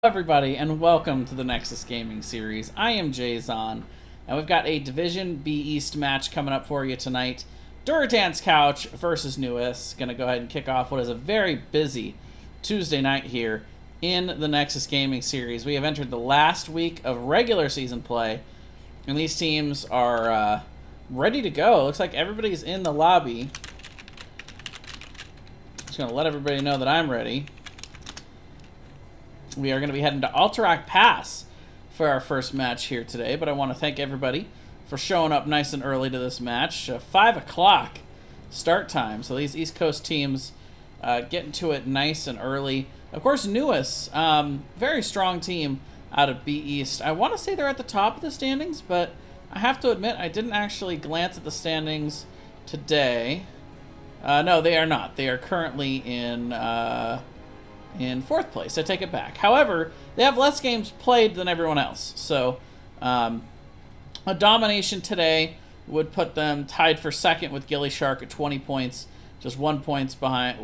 Everybody, and welcome to the Nexus Gaming Series. I am Jayzon, and we've got a Division B East match coming up for you tonight. Durotan's Couch versus NUES. Gonna go ahead and kick off what is a very busy Tuesday night here in the Nexus Gaming Series. We have entered the last week of regular season play, and these teams are ready to go. Looks like everybody's in the lobby. Just gonna let everybody know that I'm ready. We are going to be heading to Alterac Pass for our first match here today, but I want to thank everybody for showing up nice and early to this match. 5 o'clock start time, so these East Coast teams getting to it nice and early. Of course, NUES, very strong team out of B East. I want to say they're at the top of the standings, but I have to admit I didn't actually glance at the standings today. No, they are not. They are currently in 4th place. I take it back. However, they have less games played than everyone else. So, a domination today would put them tied for second with Gilly Shark at 20 points, just 1 point behind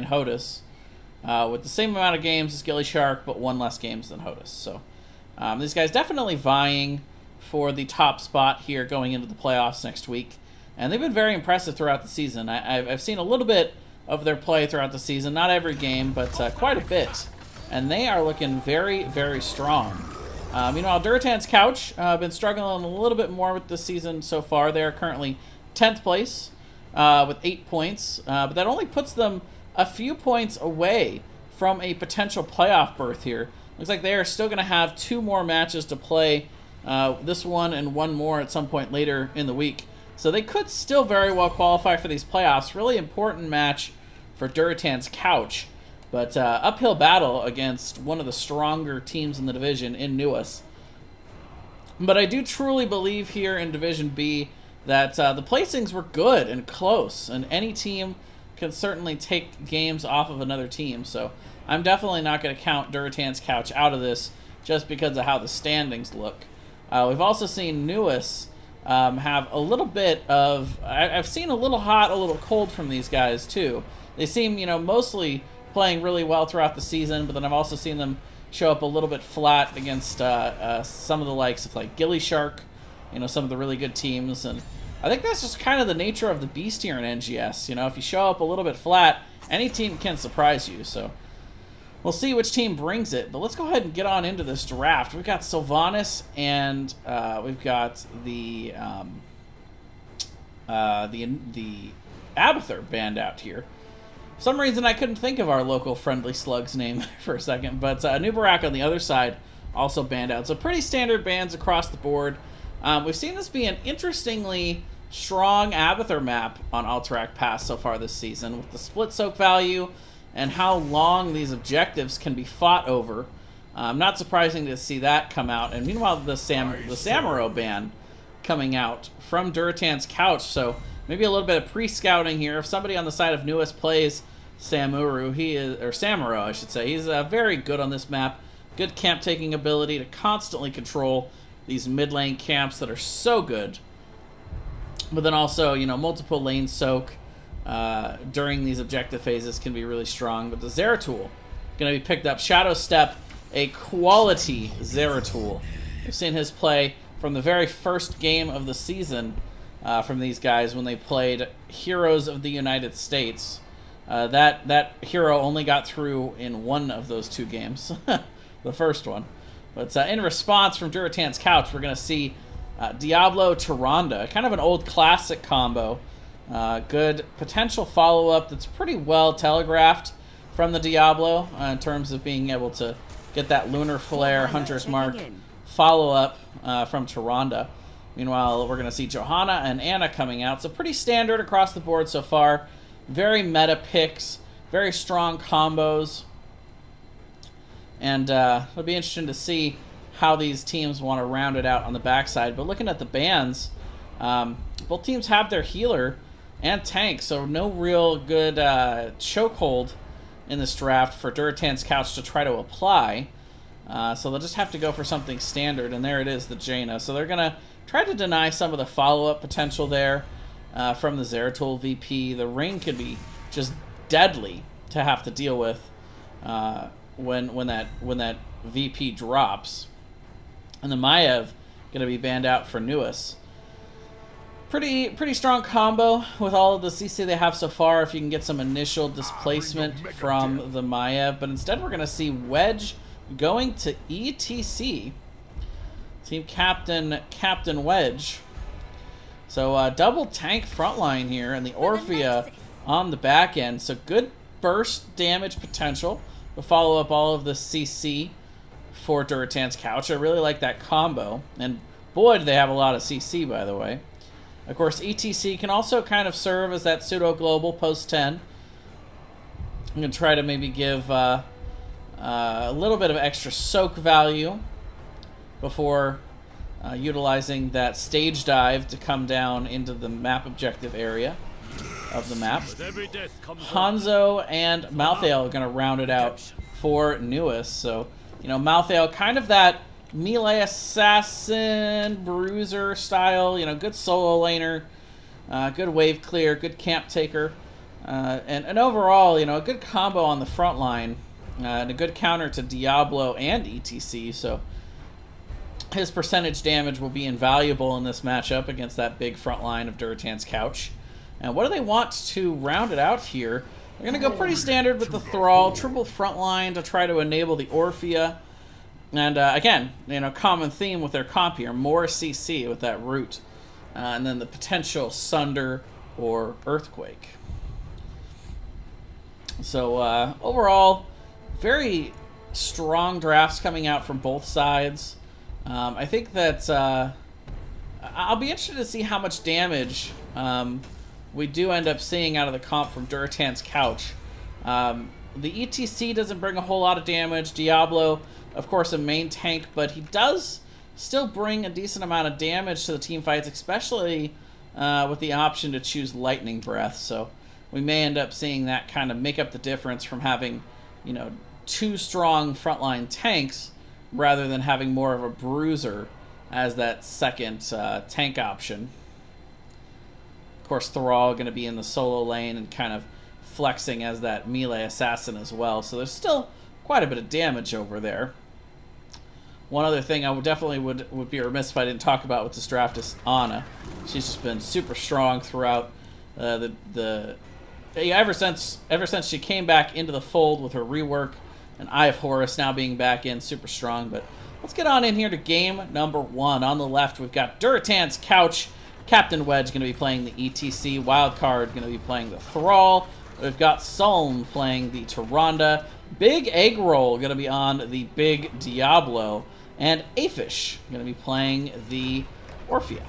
Hodus, with the same amount of games as Gilly Shark, but 1 less games than Hodus. So, these guys definitely vying for the top spot here going into the playoffs next week, and they've been very impressive throughout the season. I've seen a little bit of their play throughout the season. Not every game, but quite a bit. And they are looking very, very strong. Meanwhile, Durotan's Couch been struggling a little bit more with this season so far. They are currently 10th place with 8 points, but that only puts them a few points away from a potential playoff berth here. Looks like they are still going to have 2 more matches to play, this one and 1 more at some point later in the week. So they could still very well qualify for these playoffs. Really important match for Durotan's Couch. But uphill battle against one of the stronger teams in the division in NUES. But I do truly believe here in Division B that the placings were good and close. And any team can certainly take games off of another team. So I'm definitely not going to count Durotan's Couch out of this just because of how the standings look. We've also seen NUES have a little bit of... I've seen a little hot, a little cold from these guys, too. They seem, mostly playing really well throughout the season, but then I've also seen them show up a little bit flat against some of the likes of, like, Gilly Shark, some of the really good teams. And I think that's just kind of the nature of the beast here in NGS. If you show up a little bit flat, any team can surprise you, so... We'll see which team brings it, but let's go ahead and get on into this draft. We've got Sylvanas and we've got the Abathur band out here. For some reason, I couldn't think of our local Friendly Slug's name for a second, but Nubarak on the other side also banned out. So pretty standard bans across the board. We've seen this be an interestingly strong Abathur map on Alterac Pass so far this season, with the split soak value and how long these objectives can be fought over. Not surprising to see that come out. And meanwhile, the Samuro ban coming out from Durotan's Couch. So maybe a little bit of pre-scouting here. If somebody on the side of NUES plays Samuro, Samuro, I should say, he's very good on this map. Good camp-taking ability to constantly control these mid-lane camps that are so good. But then also, multiple lane soak during these objective phases can be really strong. But the Zeratul going to be picked up. Shadow Step, a quality Zeratul. We've seen his play from the very first game of the season from these guys when they played Heroes of the United States. That hero only got through in 1 of those 2 games, the first one. But in response from Durotan's Couch, we're going to see Diablo Tyrande, kind of an old classic combo. Good potential follow-up that's pretty well telegraphed from the Diablo in terms of being able to get that Lunar Flare, Hunter's Mark follow-up from Tyrande. Meanwhile, we're going to see Johanna and Anna coming out. So pretty standard across the board so far. Very meta picks, very strong combos. And it'll be interesting to see how these teams want to round it out on the backside. But looking at the bans, both teams have their healer and tank, so no real good chokehold in this draft for Durotan's Couch to try to apply. So they'll just have to go for something standard, and there it is, the Jaina. So they're going to try to deny some of the follow-up potential there from the Zeratul VP. The ring could be just deadly to have to deal with when that VP drops, and the Maiev gonna be banned out for NUES. Pretty strong combo with all of the CC they have so far. If you can get some initial displacement from the Maiev, but instead we're gonna see Wedge going to ETC. Team Captain Wedge. So double tank frontline here, and the Orphea on the back end. So good burst damage potential to follow up all of the CC for Durotan's Couch. I really like that combo, and boy, do they have a lot of CC, by the way. Of course, ETC can also kind of serve as that pseudo-global post-10. I'm going to try to maybe give a little bit of extra soak value before utilizing that stage dive to come down into the map objective area of the map. Hanzo and Malthael are going to round it out for NUES. So, you know, Malthael, kind of that melee assassin, bruiser style, you know, good solo laner, good wave clear, good camp taker, and overall, you know, a good combo on the front line, and a good counter to Diablo and ETC. So his percentage damage will be invaluable in this matchup against that big front line of Durotan's Couch. And what do they want to round it out here? They're going to go pretty standard with the Thrall, triple front line to try to enable the Orphea. And again, you know, common theme with their comp here, more CC with that root. And then the potential Sunder or Earthquake. So overall, very strong drafts coming out from both sides. I think that I'll be interested to see how much damage we do end up seeing out of the comp from Durotan's Couch. The ETC doesn't bring a whole lot of damage. Diablo, of course, a main tank, but he does still bring a decent amount of damage to the team fights, especially with the option to choose Lightning Breath. So we may end up seeing that kind of make up the difference from having, you know, two strong frontline tanks rather than having more of a bruiser as that second tank option. Of course, Thrall going to be in the solo lane and kind of flexing as that melee assassin as well. So there's still quite a bit of damage over there. One other thing I would definitely would be remiss if I didn't talk about with this draft is Ana. She's just been super strong throughout ever since she came back into the fold with her rework, and Eye of Horus now being back in, super strong. But let's get on in here to game number 1. On the left, we've got Durotan's Couch. Captain Wedge going to be playing the ETC. Wildcard going to be playing the Thrall. We've got Suln playing the Tyrande. Big Egg Roll going to be on the Big Diablo. And Afish going to be playing the Orphea.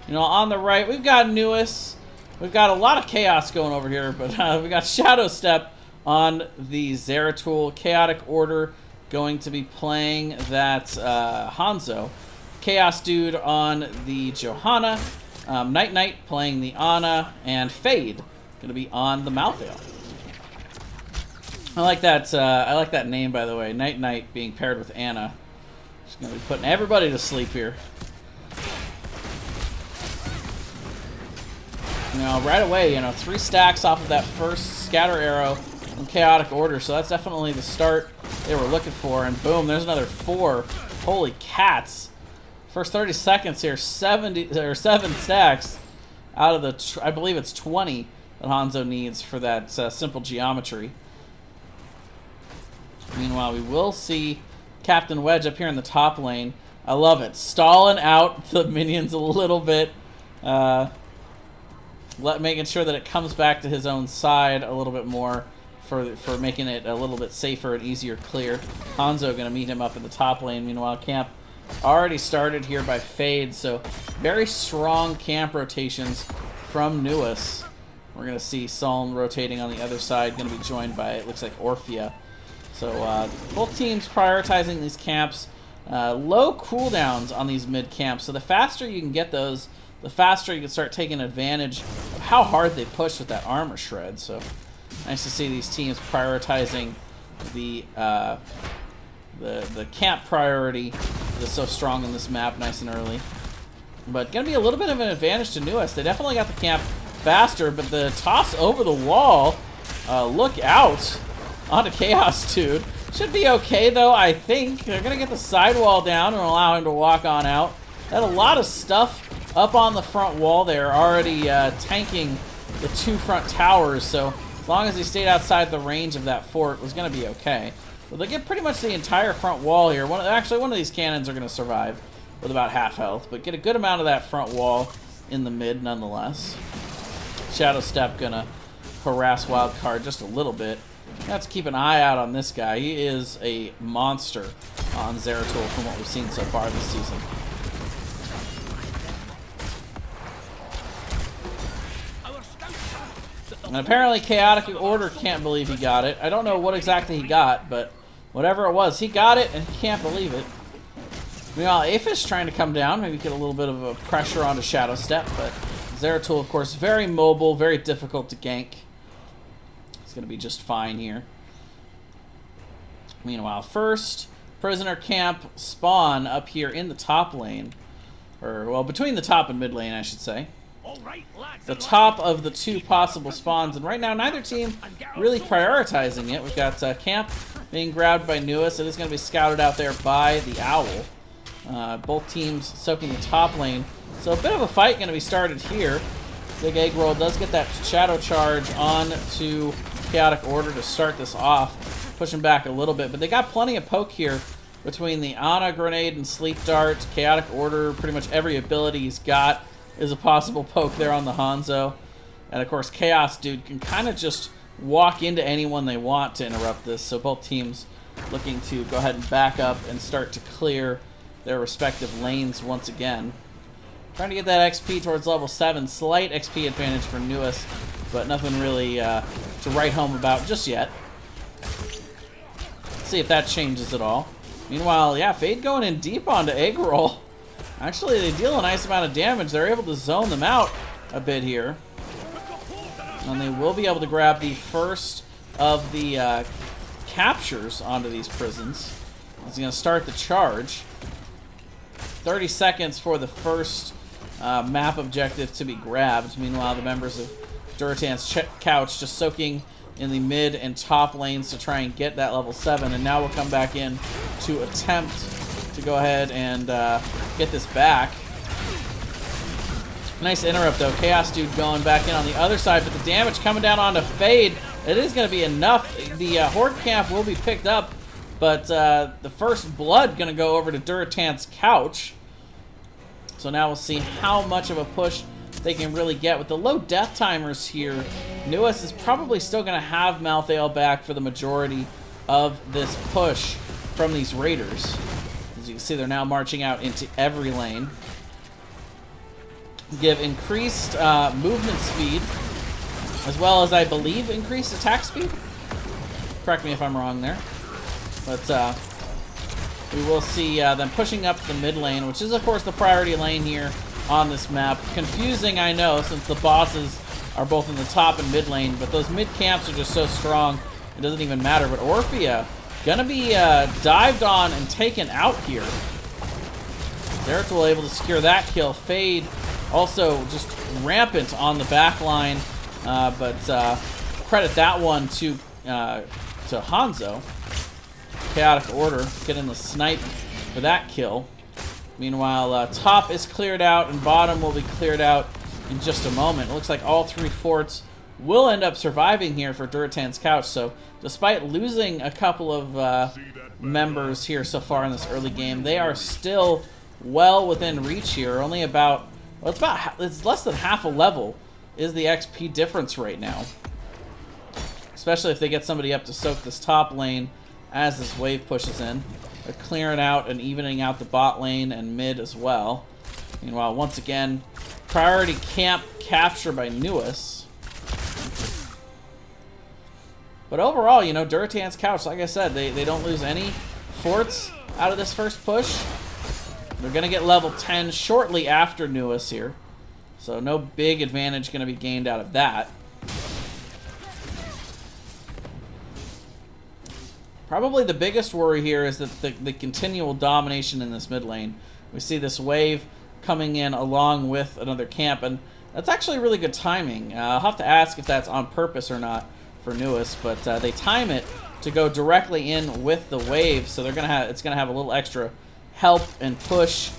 You know, on the right, we've got NUES. We've got a lot of chaos going over here, but we got Shadow Step on the Zeratul. Chaotic Order going to be playing that Hanzo. Chaos Dude on the Johanna. Night Knight playing the Ana. And Fade going to be on the Malthael. I like that name, by the way. Night Knight being paired with Ana. Just going to be putting everybody to sleep here. You know, right away, you know, 3 stacks off of that first scatter arrow from Chaotic Order, so that's definitely the start they were looking for. And boom, there's another 4. Holy cats! First 30 seconds here, 7 stacks out of the, I believe it's 20 that Hanzo needs for that simple geometry. Meanwhile, we will see Captain Wedge up here in the top lane. I love it, stalling out the minions a little bit. Making sure that it comes back to his own side a little bit more for making it a little bit safer and easier clear. Hanzo going to meet him up in the top lane. Meanwhile, camp already started here by Fade, so very strong camp rotations from NUES. We're going to see Suln rotating on the other side, going to be joined by, it looks like, Orphea. So both teams prioritizing these camps. Low cooldowns on these mid camps, so the faster you can get those, the faster you can start taking advantage of how hard they push with that armor shred. So nice to see these teams prioritizing the camp priority that's so strong in this map, nice and early. But gonna be a little bit of an advantage to NUES. They definitely got the camp faster, but the toss over the wall, look out onto Chaos Dude. Should be okay, though, I think. They're going to get the sidewall down and allow him to walk on out. Had a lot of stuff up on the front wall there, already tanking the 2 front towers, so as long as he stayed outside the range of that fort, it was going to be okay. But they get pretty much the entire front wall here. Actually, one of these cannons are going to survive with about half health, but get a good amount of that front wall in the mid nonetheless. Shadow Step going to harass Wildcard just a little bit. You have to keep an eye out on this guy. He is a monster on Zeratul from what we've seen so far this season. And apparently Chaotic Order can't believe he got it. I don't know what exactly he got, but whatever it was, he got it and he can't believe it. Meanwhile, Aphish trying to come down, maybe get a little bit of a pressure onto Shadow Step, but Zeratul, of course, very mobile, very difficult to gank. He's going to be just fine here. Meanwhile, first prisoner camp spawn up here in the top lane. Or, well, between the top and mid lane, I should say. The top of the 2 possible spawns, and right now neither team really prioritizing it. We've got camp being grabbed by NUES. It is going to be scouted out there by the Owl. Both teams soaking the top lane. So a bit of a fight going to be started here. Big Egg Roll does get that Shadow Charge on to Chaotic Order to start this off. Pushing back a little bit, but they got plenty of poke here between the Ana Grenade and Sleep Dart. Chaotic Order, pretty much every ability he's got is a possible poke there on the Hanzo. And of course, Chaos Dude can kind of just walk into anyone they want to interrupt this. So both teams looking to go ahead and back up and start to clear their respective lanes once again. Trying to get that XP towards level 7. Slight XP advantage for NUES, but nothing really to write home about just yet. Let's see if that changes at all. Meanwhile, yeah, Fade going in deep onto Egg Roll. Actually, they deal a nice amount of damage. They're able to zone them out a bit here. And they will be able to grab the first of the captures onto these prisons. He's going to start the charge. 30 seconds for the first map objective to be grabbed. Meanwhile, the members of Durotan's couch just soaking in the mid and top lanes to try and get that level 7. And now we'll come back in to attempt to go ahead and get this back. Nice interrupt though. Chaos Dude going back in on the other side, but the damage coming down onto Fade. It is going to be enough. The Horde camp will be picked up, but the first blood going to go over to Durotan's couch. So now we'll see how much of a push they can really get. With the low death timers here, NUES is probably still going to have Malthael back for the majority of this push from these Raiders. As you can see, they're now marching out into every lane. Give increased movement speed, as well as, I believe, increased attack speed. Correct me if I'm wrong there. But we will see them pushing up the mid lane, which is, of course, the priority lane here on this map. Confusing, I know, since the bosses are both in the top and mid lane, but those mid camps are just so strong, it doesn't even matter. But Orphea gonna be dived on and taken out here. Zeratul able to secure that kill. Fade also just rampant on the back line, but credit that one to Hanzo. Chaotic Order getting the snipe for that kill. Meanwhile, top is cleared out and bottom will be cleared out in just a moment. It looks like all 3 forts will end up surviving here for Durotan's couch. So despite losing a couple of members here so far in this early game, they are still well within reach here. Only about, well, it's less than half a level is the XP difference right now. Especially if they get somebody up to soak this top lane as this wave pushes in. They're clearing out and evening out the bot lane and mid as well. Meanwhile, once again, priority camp capture by NUES. But overall, you know, Durotan's couch, like I said, they don't lose any forts out of this first push. They're going to get level 10 shortly after NUES here. So no big advantage going to be gained out of that. Probably the biggest worry here is that the continual domination in this mid lane. We see this wave coming in along with another camp, and that's actually really good timing. I'll have to ask if that's on purpose or not for NUES, but they time it to go directly in with the wave, so it's gonna have a little extra help and push,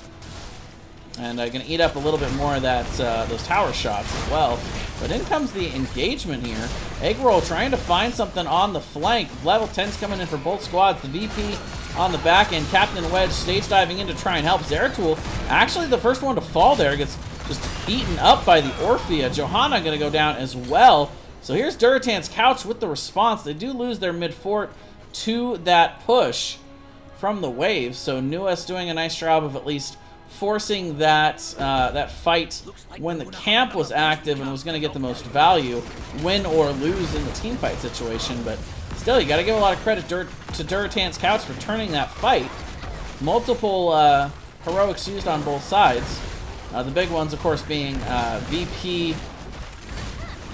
and gonna eat up a little bit more of that those tower shots as well. But in comes the engagement here. Egg Roll trying to find something on the flank. Level 10's coming in for both squads. The VP on the back end. Captain Wedge stage diving in to try and help. Zeratul, actually the first one to fall there, gets just eaten up by the Orphea. Johanna gonna go down as well. So here's Durotan's Couch with the response. They do lose their mid fort to that push from the wave. So NUES doing a nice job of at least forcing that that fight when the camp was active and was going to get the most value, win or lose in the team fight situation. But still, you got to give a lot of credit to Durotan's Couch for turning that fight. Multiple heroics used on both sides. The big ones, of course, being VP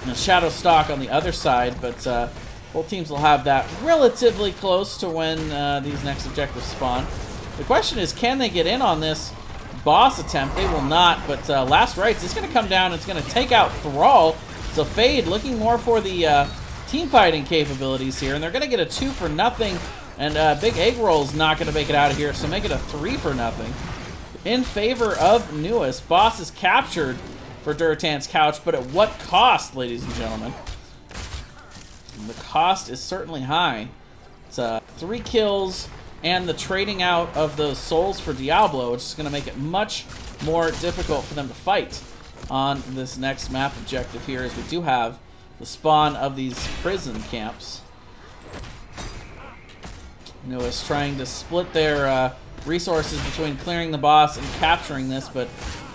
and Shadow Stalk on the other side, but both teams will have that relatively close to when these next objectives spawn. The question is, can they get in on this boss attempt? They will not, but Last Rites is going to come down. It's going to take out Thrall. So Fade looking more for the team fighting capabilities here, and they're going to get a 2 for nothing, and Big Egg Roll's not going to make it out of here, so make it a 3 for nothing. In favor of NUES, boss is captured for Durotan's Couch, but at what cost, ladies and gentlemen? And the cost is certainly high. It's 3 kills and the trading out of those souls for Diablo, which is going to make it much more difficult for them to fight on this next map objective here, as we do have the spawn of these prison camps. NUES trying to split their resources between clearing the boss and capturing this, but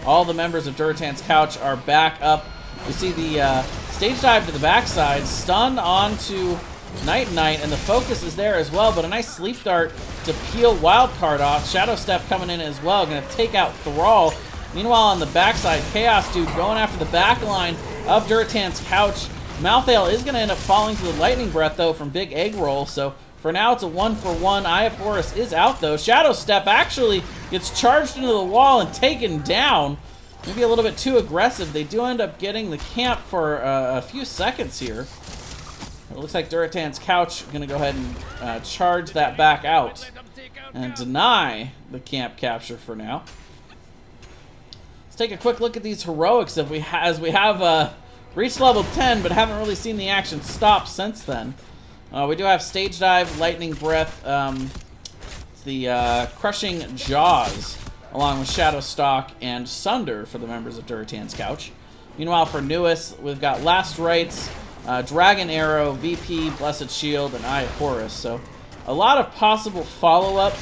all the members of Durotan's Couch are back up. We see the stage dive to the backside, stun onto Night, and the focus is there as well, but a nice sleep dart to peel Wildcard off. Shadow Step coming in as well, going to take out Thrall. Meanwhile, on the backside, Chaos Dude going after the back line of Durotan's Couch. Malthael is going to end up falling to the Lightning Breath, though, from Big Egg Roll, so for now it's a 1-for-1. Eye of Horus is out, though. Shadow Step actually gets charged into the wall and taken down. Maybe a little bit too aggressive. They do end up getting the camp for a few seconds here. It looks like Durotan's Couch going to go ahead and charge that back out and deny the camp capture for now. Let's take a quick look at these heroics as we have reached level 10, but haven't really seen the action stop since then. We do have Stage Dive, Lightning Breath, it's the Crushing Jaws, along with Shadow Stalk and Sunder for the members of Durotan's Couch. Meanwhile, for NUES, we've got Last Rites, Dragon Arrow, VP, Blessed Shield, and Eye of Horus. So a lot of possible follow-up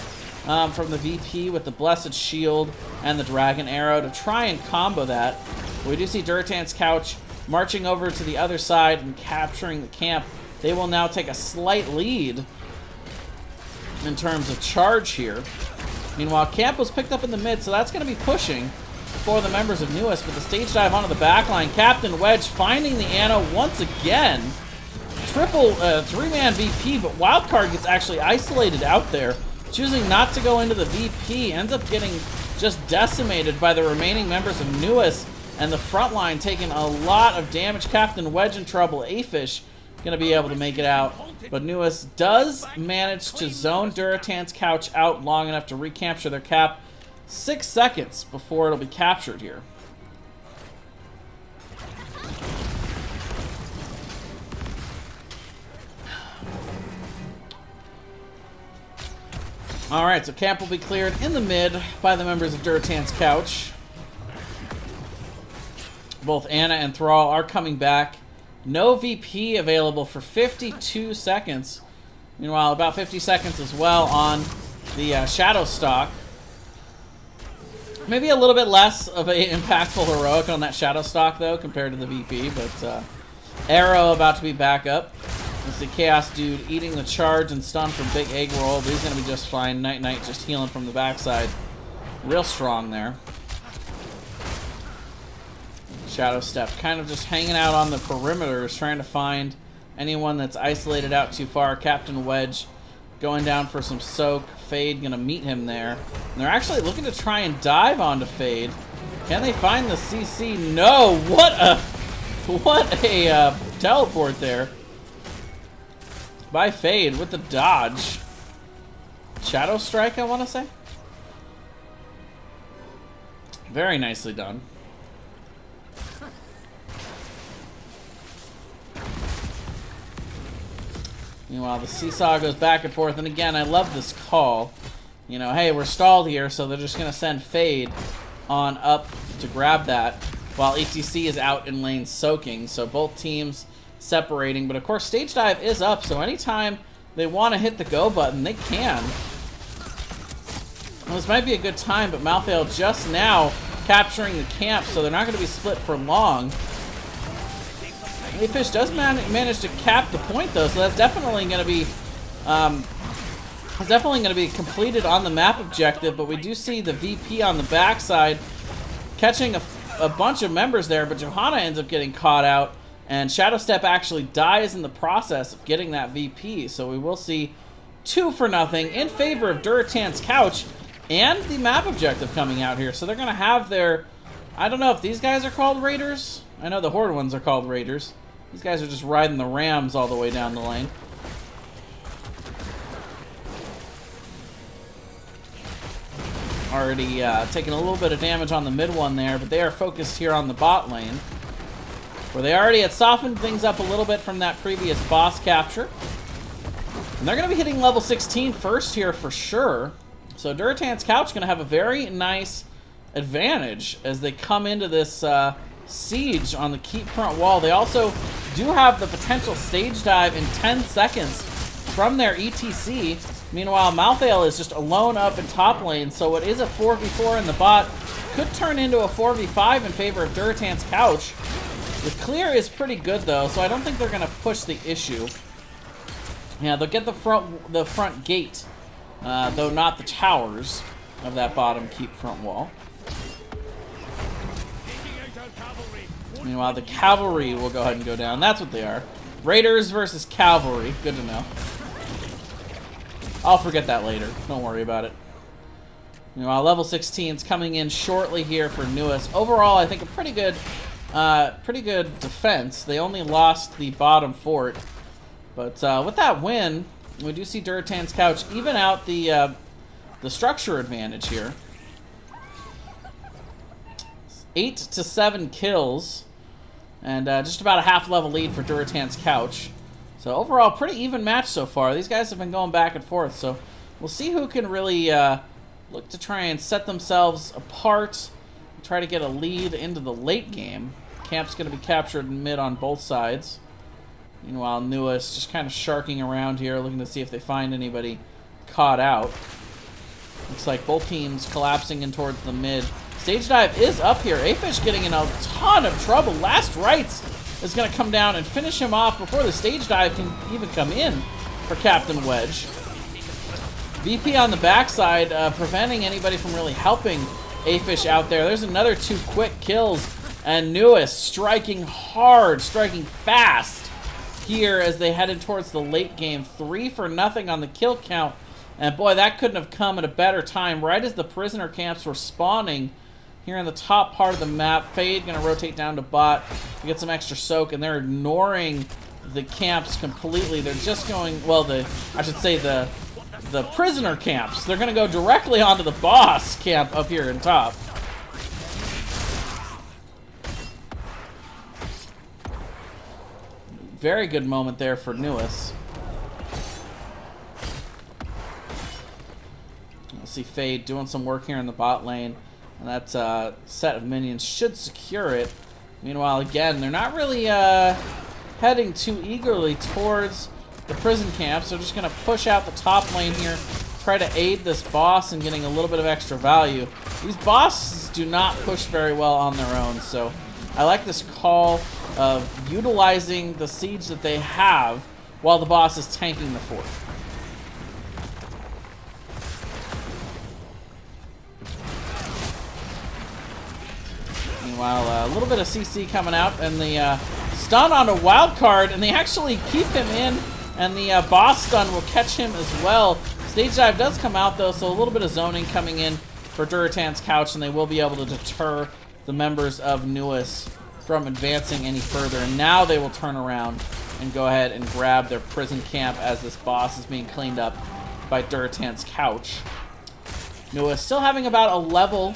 from the VP with the Blessed Shield and the Dragon Arrow to try and combo that. We do see Durotan's Couch marching over to the other side and capturing the camp. They will now take a slight lead in terms of charge here. Meanwhile, camp was picked up in the mid, so that's going to be pushing for the members of NUES, but the stage dive onto the backline. Captain Wedge finding the Ana once again. Triple 3-man VP, but Wildcard gets actually isolated out there, choosing not to go into the VP. Ends up getting just decimated by the remaining members of NUES, and the front line taking a lot of damage. Captain Wedge in trouble. Afish going to be able to make it out, but NUES does manage to zone Durotan's Couch out long enough to recapture their cap. 6 seconds before it'll be captured here. Alright, so camp will be cleared in the mid by the members of Durotan's Couch. Both Ana and Thrall are coming back. No VP available for 52 seconds. Meanwhile, about 50 seconds as well on the Shadow Stalk. Maybe a little bit less of an impactful heroic on that Shadow Stalk, though, compared to the VP. But Arrow about to be back up. It's the Chaos Dude eating the charge and stun from Big Egg Roll. But he's going to be just fine. Night just healing from the backside. Real strong there. Shadow Step kind of just hanging out on the perimeters, trying to find anyone that's isolated out too far. Captain Wedge going down for some soak. Fade gonna meet him there. And they're actually looking to try and dive onto Fade. Can they find the CC? No! What a teleport there. by Fade with the dodge. Shadow Strike, I want to say. Very nicely done. Meanwhile, the seesaw goes back and forth, and again, I love this call. You know, hey, we're stalled here, so they're just going to send Fade on up to grab that, while ETC is out in lane soaking, so both teams separating. But of course, Stage Dive is up, so anytime they want to hit the go button, they can. Well, this might be a good time, but Malthael just now capturing the camp, so they're not going to be split for long. Fish does manage to cap the point though, so that's definitely going to be completed on the map objective. But we do see the VP on the backside catching a bunch of members there, but Johanna ends up getting caught out, and Shadow Step actually dies in the process of getting that VP. So we will see 2-0 in favor of Durotan's Couch and the map objective coming out here. So they're going to have their, I don't know if these guys are called Raiders. I know the Horde ones are called Raiders. These guys are just riding the Rams all the way down the lane. Already taking a little bit of damage on the mid one there, but they are focused here on the bot lane, where they already had softened things up a little bit from that previous boss capture. And they're going to be hitting level 16 first here for sure. So Durotan's Couch going to have a very nice advantage as they come into this siege on the keep front wall. They also do have the potential stage dive in 10 seconds from their ETC. Meanwhile, Malthael is just alone up in top lane, so it is a 4v4 in the bot. Could turn into a 4v5 in favor of Durotan's Couch. The clear is pretty good though, so I don't think they're going to push the issue. Yeah, they'll get the front gate, though not the towers of that bottom keep front wall. Meanwhile, the cavalry will go ahead and go down. That's what they are. Raiders versus cavalry. Good to know. I'll forget that later. Don't worry about it. Meanwhile, level 16 is coming in shortly here for NUES. Overall, I think a pretty good defense. They only lost the bottom fort. But with that win, we do see Durotan's Couch even out the structure advantage here. 8 to 7 kills. And just about a half-level lead for Durotan's Couch. So overall, pretty even match so far. These guys have been going back and forth. So we'll see who can really look to try and set themselves apart. Try to get a lead into the late game. Camp's going to be captured in mid on both sides. Meanwhile, NUES just kind of sharking around here, looking to see if they find anybody caught out. Looks like both teams collapsing in towards the mid. Stage Dive is up here. A-Fish getting in a ton of trouble. Last Rites is going to come down and finish him off before the Stage Dive can even come in for Captain Wedge. VP on the backside, preventing anybody from really helping A-Fish out there. There's another 2 quick kills, and NUES striking hard, striking fast here as they headed towards the late game. 3-0 on the kill count, and boy, that couldn't have come at a better time. Right as the prisoner camps were spawning here in the top part of the map, Fade going to rotate down to bot to get some extra soak, and they're ignoring the camps completely. They're just going, well, I should say the prisoner camps. They're going to go directly onto the boss camp up here in top. Very good moment there for NUES. Let's see Fade doing some work here in the bot lane. And that set of minions should secure it. Meanwhile, again, they're not really heading too eagerly towards the prison camps. They're just going to push out the top lane here, try to aid this boss in getting a little bit of extra value. These bosses do not push very well on their own, so I like this call of utilizing the siege that they have while the boss is tanking the fort. Meanwhile, a little bit of CC coming out, and the stun on a wild card, and they actually keep him in, and the boss stun will catch him as well. Stage Dive does come out though, so a little bit of zoning coming in for Durotan's Couch, and they will be able to deter the members of NUES from advancing any further. And now they will turn around and go ahead and grab their prison camp as this boss is being cleaned up by Durotan's couch. NUES still having about a level,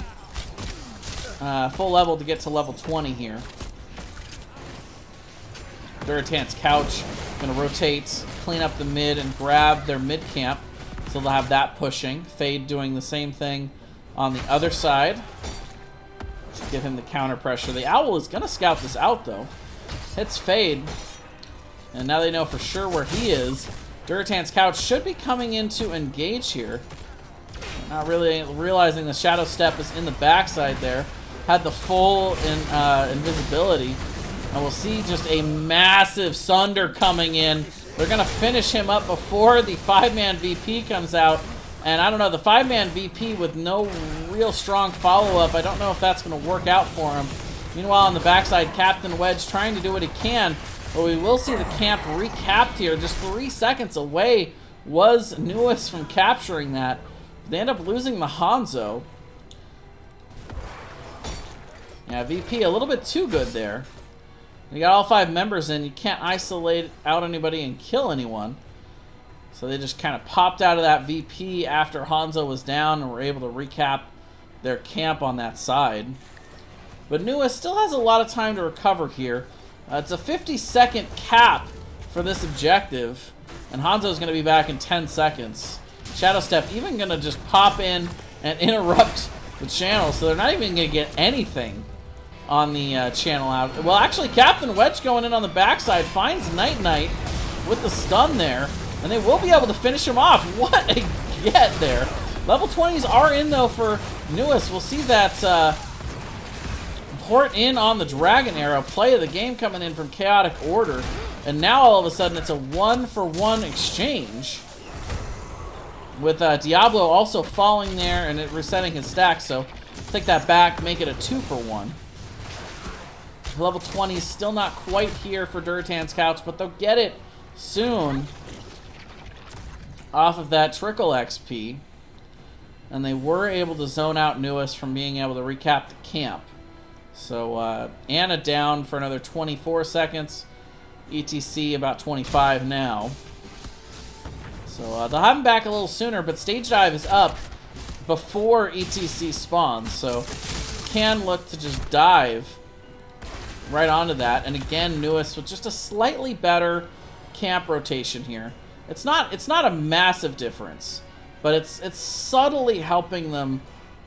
full level to get to level 20 here. Durotan's couch gonna rotate, clean up the mid, and grab their mid camp. So they'll have that pushing. Fade doing the same thing on the other side. Just give him the counter pressure. The Owl is gonna scout this out though. Hits Fade. And now they know for sure where he is. Durotan's couch should be coming in to engage here. Not really realizing the Shadow Step is in the backside there. Had the full invisibility. And we'll see just a massive Sunder coming in. They're going to finish him up before the 5-man VP comes out. And I don't know, the 5-man VP with no real strong follow-up, I don't know if that's going to work out for him. Meanwhile, on the backside, Captain Wedge trying to do what he can. But we will see the camp recapped here. Just 3 seconds away was NUES from capturing that. They end up losing the Hanzo. Yeah, VP a little bit too good there. You got all 5 members in. You can't isolate out anybody and kill anyone. So they just kind of popped out of that VP after Hanzo was down and were able to recap their camp on that side. But NUES still has a lot of time to recover here. It's a 50-second cap for this objective, and Hanzo's going to be back in 10 seconds. Shadow Step even going to just pop in and interrupt the channel, so they're not even going to get anything on the channel out. Well, actually, Captain Wedge going in on the backside finds Night Knight with the stun there, and they will be able to finish him off. What a get there. Level 20s are in, though, for NUES. We'll see that port in on the Dragon Arrow. Play of the game coming in from Chaotic Order. And now, all of a sudden, it's a 1-for-1 exchange. With Diablo also falling there and it resetting his stack. So, take that back, make it a 2-for-1. Level 20 is still not quite here for Durotan's couch, but they'll get it soon off of that trickle XP. And they were able to zone out NUES from being able to recap the camp. So Anna down for another 24 seconds. ETC about 25 now. So they'll have him back a little sooner, but Stage Dive is up before ETC spawns. So can look to just dive right onto that. And again, NUES with just a slightly better camp rotation here. It's not a massive difference, but it's subtly helping them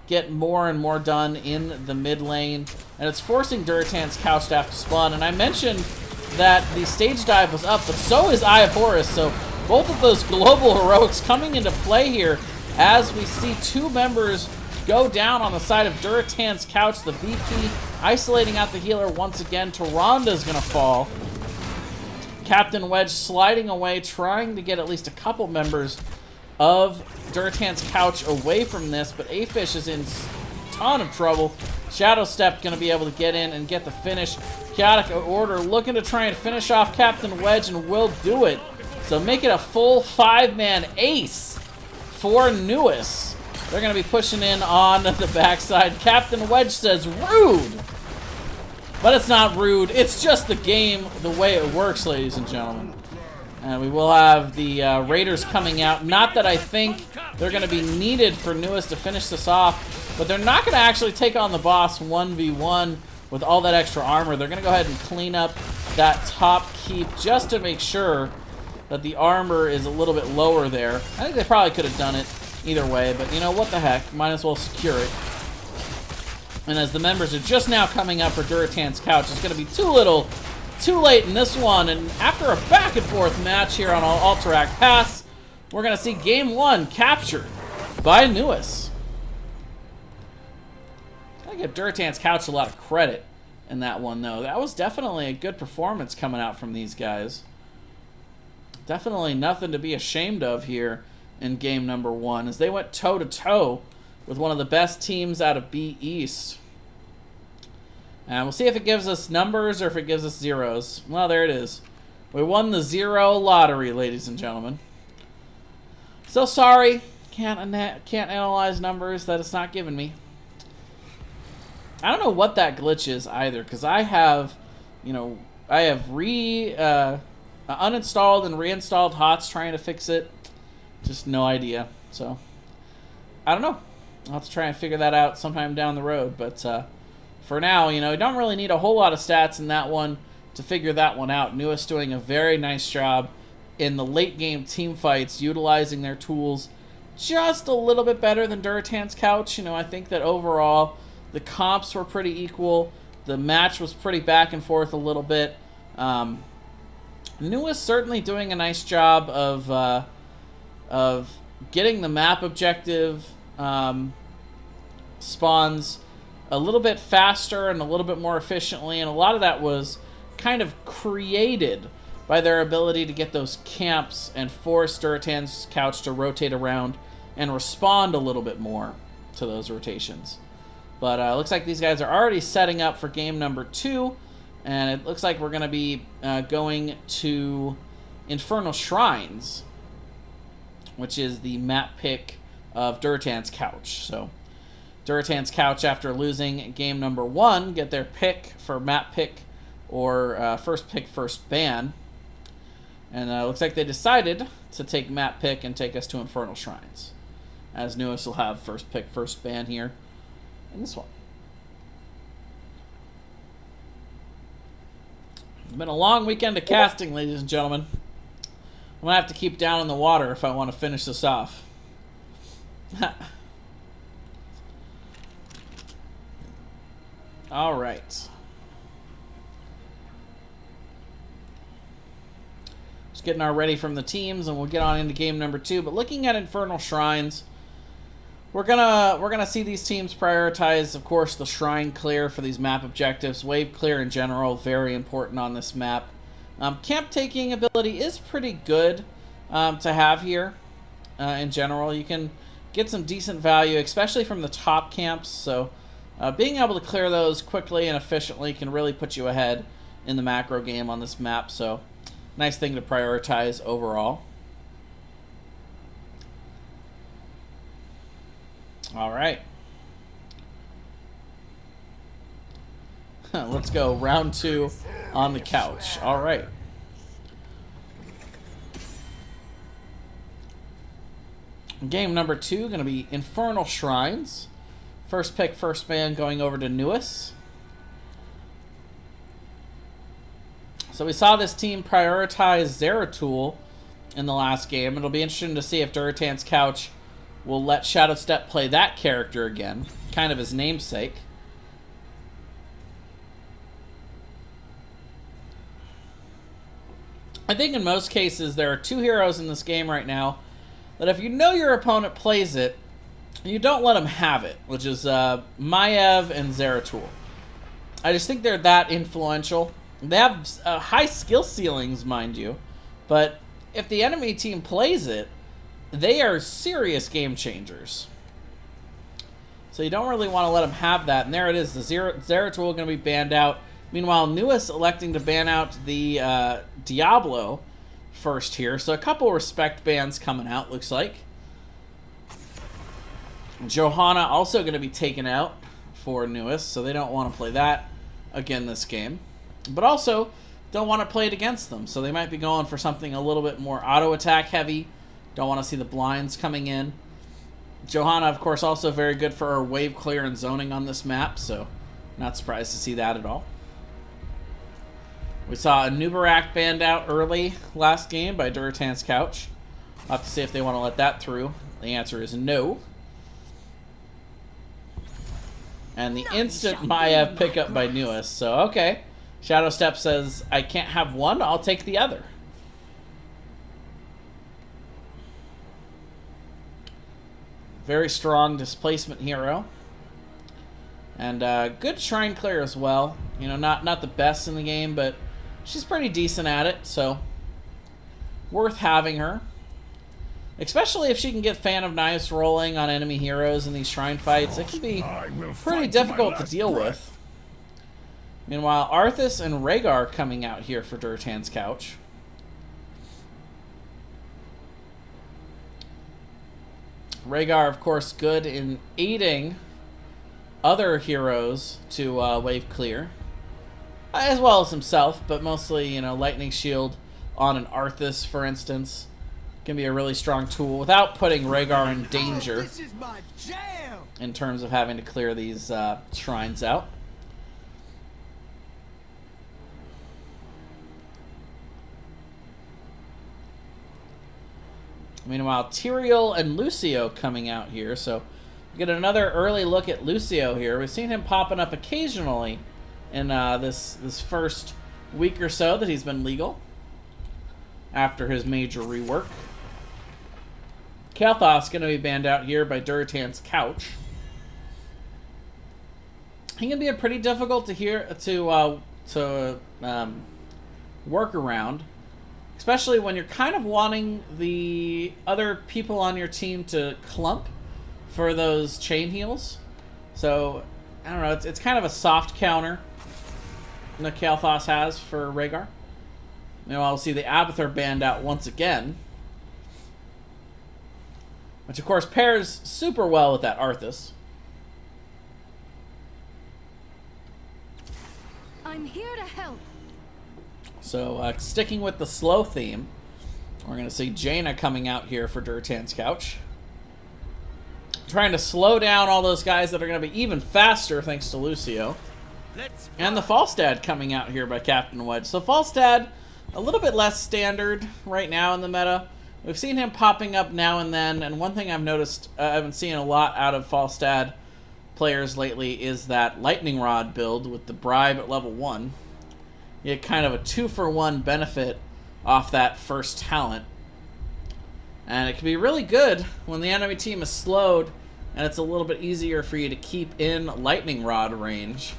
get more and more done in the mid lane, and it's forcing Durotan's couch to have to spawn. And I mentioned that the Stage Dive was up, but so is Eye of Horus, so both of those global heroics coming into play here as we see 2 members go down on the side of Durotan's couch. The VP isolating out the healer once again. Taranda's gonna fall. Captain Wedge sliding away, trying to get at least a couple members of Durotan's couch away from this, but Afish is in a ton of trouble. Shadow Step going to be able to get in and get the finish. Chaotic Order looking to try and finish off Captain Wedge and will do it. So make it a full 5-man ace for NUES. They're going to be pushing in on the backside. Captain Wedge says, rude! But it's not rude. It's just the game, the way it works, ladies and gentlemen. And we will have the Raiders coming out. Not that I think they're going to be needed for NUES to finish this off, but they're not going to actually take on the boss 1v1 with all that extra armor. They're going to go ahead and clean up that top keep just to make sure that the armor is a little bit lower there. I think they probably could have done it either way, but you know, what the heck. Might as well secure it. And as the members are just now coming up for Durotan's couch, it's going to be too late in this one, and after a back and forth match here on Alterac Pass, we're going to see Game 1 captured by NUES. I give Durotan's couch a lot of credit in that one, though. That was definitely a good performance coming out from these guys. Definitely nothing to be ashamed of here in game number 1, as they went toe-to-toe with one of the best teams out of B East. And we'll see if it gives us numbers or if it gives us zeros. Well, there it is. We won the 0 lottery, ladies and gentlemen. So sorry, can't analyze numbers that it's not giving me. I don't know what that glitch is either, because I have, you know, I have uninstalled and reinstalled HOTS trying to fix it. Just no idea. So, I don't know. I'll have to try and figure that out sometime down the road. But for now, you don't really need a whole lot of stats in that one to figure that one out. NUES doing a very nice job in the late game team fights, utilizing their tools just a little bit better than Durotan's couch. I think that overall the comps were pretty equal. The match was pretty back and forth a little bit. NUES certainly doing a nice job of getting the map objective spawns a little bit faster and a little bit more efficiently, and a lot of that was kind of created by their ability to get those camps and force Durotan's couch to rotate around and respond a little bit more to those rotations. But it looks like these guys are already setting up for game number 2, and it looks like we're going to be going to Infernal Shrines, which is the map pick of Durotan's couch. So Durotan's couch, after losing game number 1, get their pick for map pick or first pick, first ban. And it looks like they decided to take map pick and take us to Infernal Shrines, as NUES will have first pick, first ban here in this one. It's been a long weekend of casting, ladies and gentlemen. I'm going to have to keep down in the water if I want to finish this off. All right. Just getting our ready from the teams, and we'll get on into game number 2. But looking at Infernal Shrines, we're gonna see these teams prioritize, of course, the shrine clear for these map objectives. Wave clear in general, very important on this map. Camp taking ability is pretty good to have here. In general, you can get some decent value, especially from the top camps. So being able to clear those quickly and efficiently can really put you ahead in the macro game on this map. So nice thing to prioritize overall. All right. Let's go. Round 2 on the couch. All right. Game number 2 going to be Infernal Shrines. First pick, first ban going over to NUES. So we saw this team prioritize Zeratul in the last game. It'll be interesting to see if Durotan's couch will let Shadow Step play that character again, kind of his namesake. I think in most cases there are 2 heroes in this game right now that if you know your opponent plays it, you don't let him have it, which is Maiev and Zeratul. I just think they're that influential. They have high skill ceilings, mind you, but if the enemy team plays it, they are serious game changers. So you don't really want to let them have that. And there it is. The Zeratul going to be banned out. Meanwhile, NUES electing to ban out the Diablo first here. So a couple respect bans coming out, looks like. Johanna also going to be taken out for NUES, so they don't want to play that again this game. But also don't want to play it against them, so they might be going for something a little bit more auto-attack heavy. Don't want to see the blinds coming in. Johanna, of course, also very good for her wave clear and zoning on this map, so not surprised to see that at all. We saw a Nubarak banned out early last game by Durotan's couch. We'll have to see if they want to let that through. The answer is no. And the instant Maiev pickup by NUES, so okay. Shadow Step says, I can't have one, I'll take the other. Very strong displacement hero. And good shrine clear as well. You know, not the best in the game, but she's pretty decent at it, so worth having her. Especially if she can get Fan of Knives rolling on enemy heroes in these shrine fights. It can be pretty difficult to deal with. Meanwhile, Arthas and Rhaegar coming out here for Durotan's couch. Rhaegar, of course, good in aiding other heroes to wave clear, as well as himself, but mostly, you know, Lightning Shield on an Arthas, for instance. Can be a really strong tool without putting Rhaegar in danger This is my jam. in terms of having to clear these shrines out. Meanwhile, Tyrael and Lucio coming out here, so we get another early look at Lucio here. We've seen him popping up occasionally in this first week or so that he's been legal after his major rework. Kael'thas going to be banned out here by Durotan's Couch. He can be a pretty difficult to work around, especially when you're kind of wanting the other people on your team to clump for those chain heals. So, I don't know, it's kind of a soft counter that Kael'thas has for Rhaegar. Now I'll see the Abathur banned out once again, which of course pairs super well with that Arthas. I'm here to help. So sticking with the slow theme, we're going to see Jaina coming out here for Durotan's Couch. Trying to slow down all those guys that are going to be even faster thanks to Lucio. And the Falstad coming out here by Captain Wedge. So Falstad, a little bit less standard right now in the meta. We've seen him popping up now and then, and one thing I've noticed, I've been seeing a lot out of Falstad players lately is that Lightning Rod build with the Bribe at level 1. You get kind of a 2-for-1 benefit off that first talent. And it can be really good when the enemy team is slowed and it's a little bit easier for you to keep in Lightning Rod range.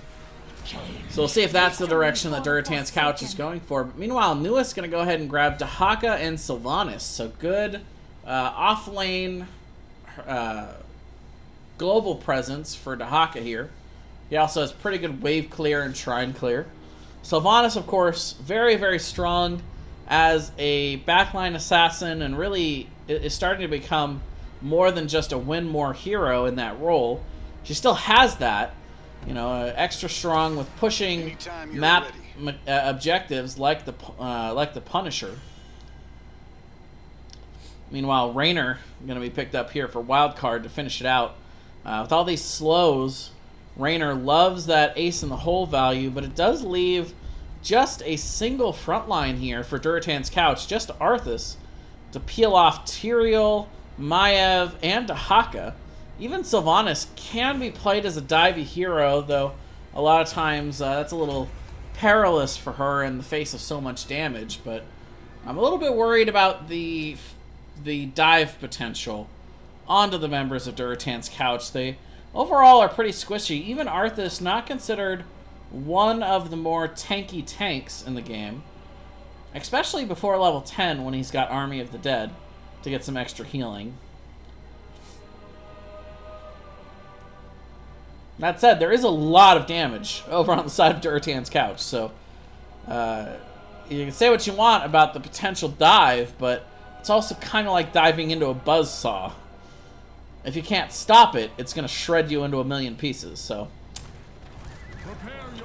So we'll see if that's the direction that Durotan's Couch is going for. But meanwhile, NUES is going to go ahead and grab Dahaka and Sylvanas. So good off-lane global presence for Dahaka here. He also has pretty good wave clear and shrine clear. Sylvanas, of course, very, very strong as a backline assassin and really is starting to become more than just a win more hero in that role. She still has that. You know, extra strong with pushing map objectives like the Punisher. Meanwhile, Raynor going to be picked up here for wildcard to finish it out. With all these slows, Raynor loves that ace in the hole value, but it does leave just a single front line here for Durotan's Couch, just Arthas, to peel off Tyrael, Maiev, and Dahaka. Even Sylvanas can be played as a divey hero, though a lot of times that's a little perilous for her in the face of so much damage. But I'm a little bit worried about the dive potential onto the members of Durotan's Couch. They overall are pretty squishy. Even Arthas, not considered one of the more tanky tanks in the game, especially before level 10 when he's got Army of the Dead to get some extra healing. That said, there is a lot of damage over on the side of Durotan's Couch, so you can say what you want about the potential dive, but it's also kind of like diving into a buzzsaw. If you can't stop it, it's going to shred you into a million pieces, so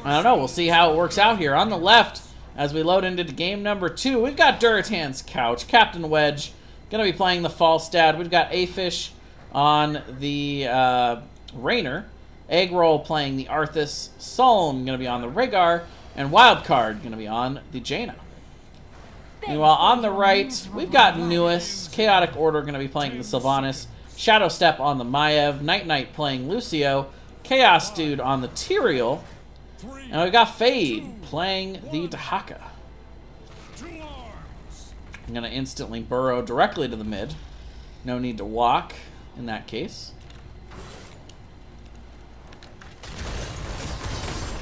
I don't know. We'll see how it works out here. On the left, as we load into game number 2, we've got Durotan's Couch. Captain Wedge going to be playing the Falstad. We've got Afish on the Raynor. Eggroll playing the Arthas. Suln going to be on the Rhaegar. And Wildcard going to be on the Jaina. Meanwhile, on the right, we've got NUES. Chaotic Order going to be playing the Sylvanas. Shadow Step on the Maiev. Night Knight playing Lucio. Chaos Dude on the Tyrael. And we've got Fade playing the Dahaka. I'm going to instantly burrow directly to the mid. No need to walk in that case.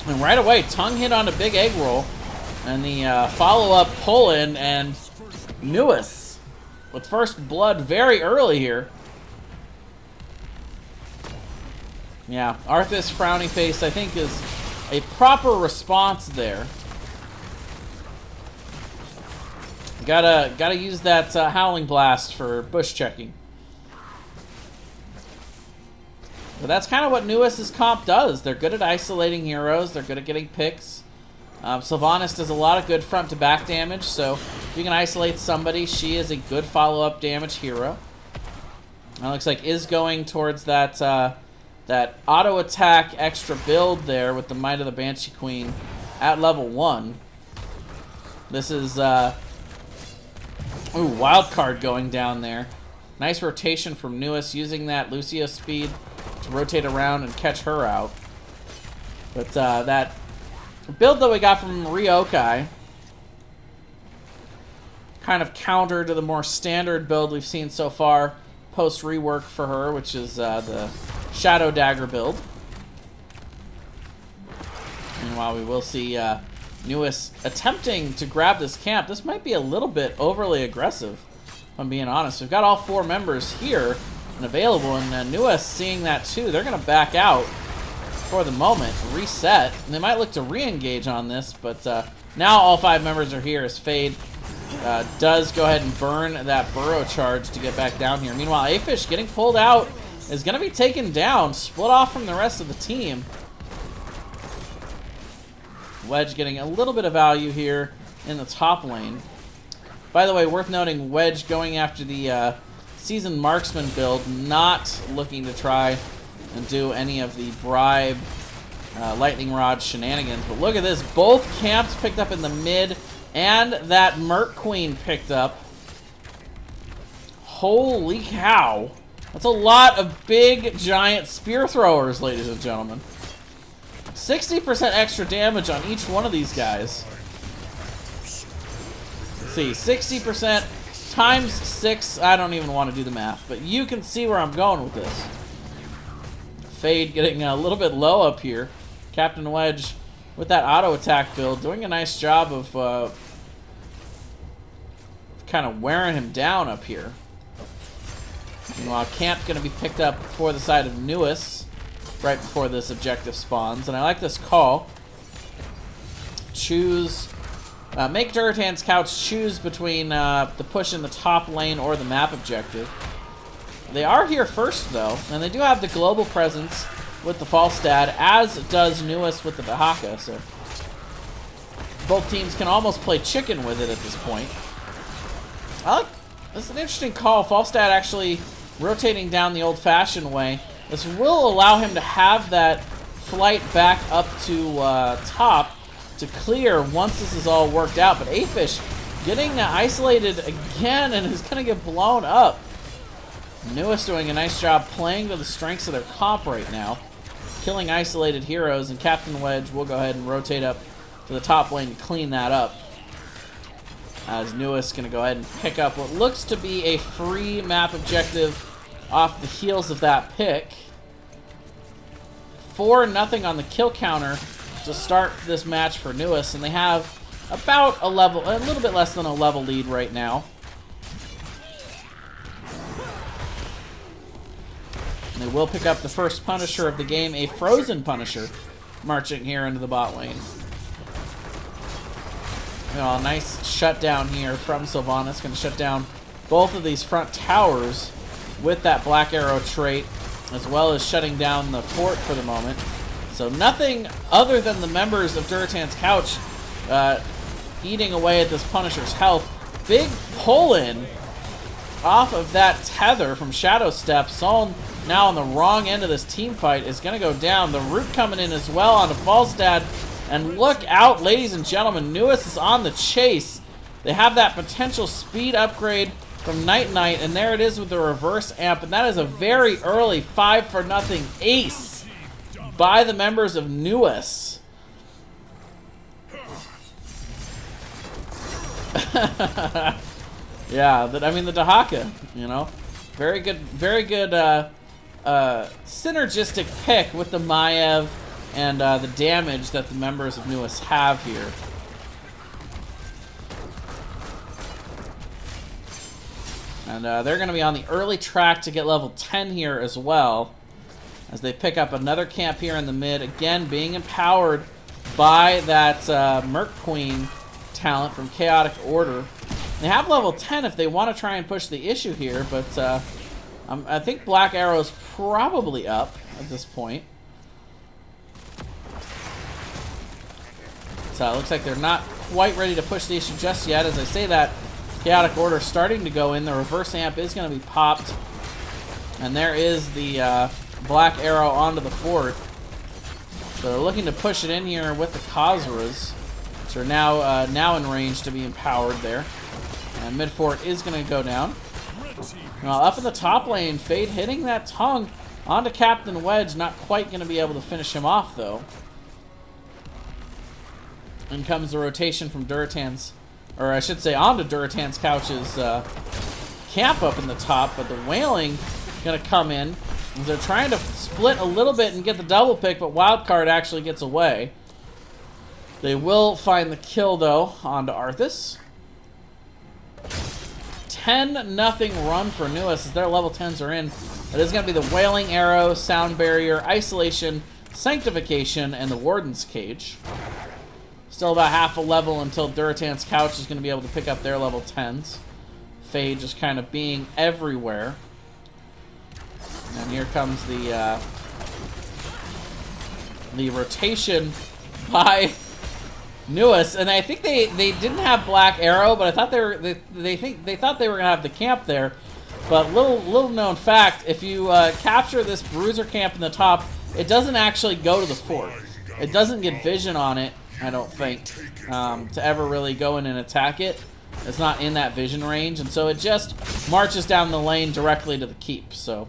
And right away, tongue hit on a big egg roll. And the follow-up pull-in, and NUES with first blood very early here. Yeah, Arthas frowny face, I think, is a proper response there. Gotta use that Howling Blast for bush checking. But that's kind of what NUES' comp does. They're good at isolating heroes. They're good at getting picks. Sylvanas does a lot of good front-to-back damage, so If you can isolate somebody, she is a good follow-up damage hero. It looks like is going towards that that auto attack extra build there with the Might of the Banshee Queen at level 1. This is wild card going down there. Nice rotation from NUES, using that Lucio speed to rotate around and catch her out. But that build that we got from Ryokai, kind of counter to the more standard build we've seen so far post rework for her, which is the Shadow Dagger build. Meanwhile, we will see NUES attempting to grab this camp. This might be a little bit overly aggressive, if I'm being honest. We've got all 4 members here and available, and NUES seeing that too. They're going to back out for the moment, reset, and they might look to re-engage on this, but now all 5 members are here as Fade does go ahead and burn that burrow charge to get back down here. Meanwhile, Afish getting pulled out is going to be taken down, split off from the rest of the team. Wedge getting a little bit of value here in the top lane. By the way, worth noting, Wedge going after the Seasoned Marksman build, not looking to try and do any of the bribe lightning rod shenanigans. But look at this, both camps picked up in the mid, and that Merc Queen picked up. Holy cow. That's a lot of big, giant spear throwers, ladies and gentlemen. 60% extra damage on each one of these guys. Let's see, 60% times 6. I don't even want to do the math, but you can see where I'm going with this. Fade getting a little bit low up here. Captain Wedge with that auto attack build doing a nice job of kind of wearing him down up here. Meanwhile, Camp going to be picked up for the side of NUES right before this objective spawns, and I like this call. Choose, make Durotan's couch choose between the push in the top lane or the map objective. They are here first, though, and they do have the global presence with the Falstad, as does NUES with the Dahaka, so both teams can almost play chicken with it at this point. This is an interesting call. Falstad actually rotating down the old-fashioned way. This will allow him to have that flight back up to top to clear once this is all worked out, but Afish getting isolated again and is going to get blown up. NUES doing a nice job playing to the strengths of their comp right now, killing isolated heroes, and Captain Wedge will go ahead and rotate up to the top lane to clean that up. As NUES going to go ahead and pick up what looks to be a free map objective off the heels of that pick. 4-0 on the kill counter to start this match for NUES, and they have about a little bit less than a level lead right now. And they will pick up the first Punisher of the game, a Frozen Punisher, marching here into the bot lane. A nice shutdown here from Sylvanas. Going to shut down both of these front towers with that Black Arrow trait, as well as shutting down the fort for the moment. So nothing other than the members of Durotan's couch eating away at this Punisher's health. Big pull-in off of that tether from Shadow Step. Soln now on the wrong end of this team fight is going to go down. The root coming in as well onto Falstad. And look out, ladies and gentlemen, NUES is on the chase. They have that potential speed upgrade from Night Knight, and there it is with the reverse amp, and that is a very early 5-0 ace by the members of NUES. Yeah, I mean, the Dahaka, you know, very good synergistic pick with the Maiev and the damage that the members of NUES have here. And they're going to be on the early track to get level 10 here as well, as they pick up another camp here in the mid, again being empowered by that Merc Queen talent from Chaotic Order. They have level 10 if they want to try and push the issue here, but I think Black Arrow's probably up at this point. So it looks like they're not quite ready to push the issue just yet. As I say that, Chaotic Order starting to go in. The reverse amp is going to be popped. And there is the black arrow onto the fort. So they're looking to push it in here with the Khazras, which are now in range to be empowered there. And mid fort is going to go down. Now up in the top lane, Fade hitting that tongue onto Captain Wedge. Not quite going to be able to finish him off though. In comes the rotation from Durotan's, or I should say onto Durotan's Couch's camp up in the top, but the Wailing going to come in. They're trying to split a little bit and get the double pick, but Wildcard actually gets away. They will find the kill, though, onto Arthas. 10-0 run for NUES as their level 10s are in. It is going to be the Wailing Arrow, Sound Barrier, Isolation, Sanctification, and the Warden's Cage. Still about half a level until Durotan's Couch is going to be able to pick up their level 10s. Fade just kind of being everywhere. And here comes the rotation by NUES, and I think they didn't have Black Arrow, but I thought they thought they were gonna have the camp there. But little known fact: if you capture this Bruiser camp in the top, it doesn't actually go to the fort. It doesn't get vision on it, I don't think, to ever really go in and attack it. It's not in that vision range, and so it just marches down the lane directly to the keep. So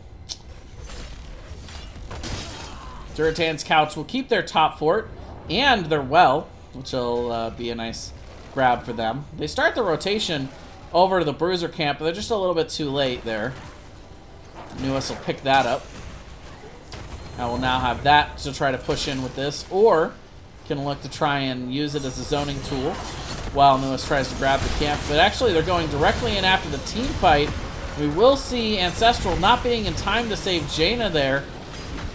Durotan's Couch will keep their top fort and their well, which will be a nice grab for them. They start the rotation over to the Bruiser camp, but they're just a little bit too late there. NUES will pick that up. I will now have that to try to push in with this, or can look to try and use it as a zoning tool while NUES tries to grab the camp. But actually, they're going directly in after the team fight. We will see Ancestral not being in time to save Jaina there.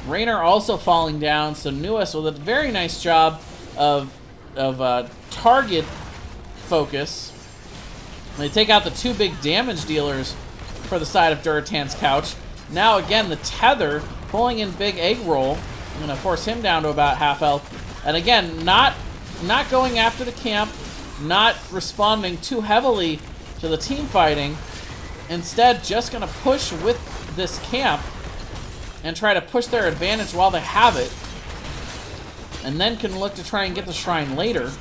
Raynor also falling down, so NUES with a very nice job of target focus. They take out the two big damage dealers for the side of Durotan's Couch. Now again, the Tether pulling in big egg roll. I'm going to force him down to about half health. And again, not going after the camp, not responding too heavily to the team fighting. Instead, just going to push with this camp and try to push their advantage while they have it, and then can look to try and get the shrine later.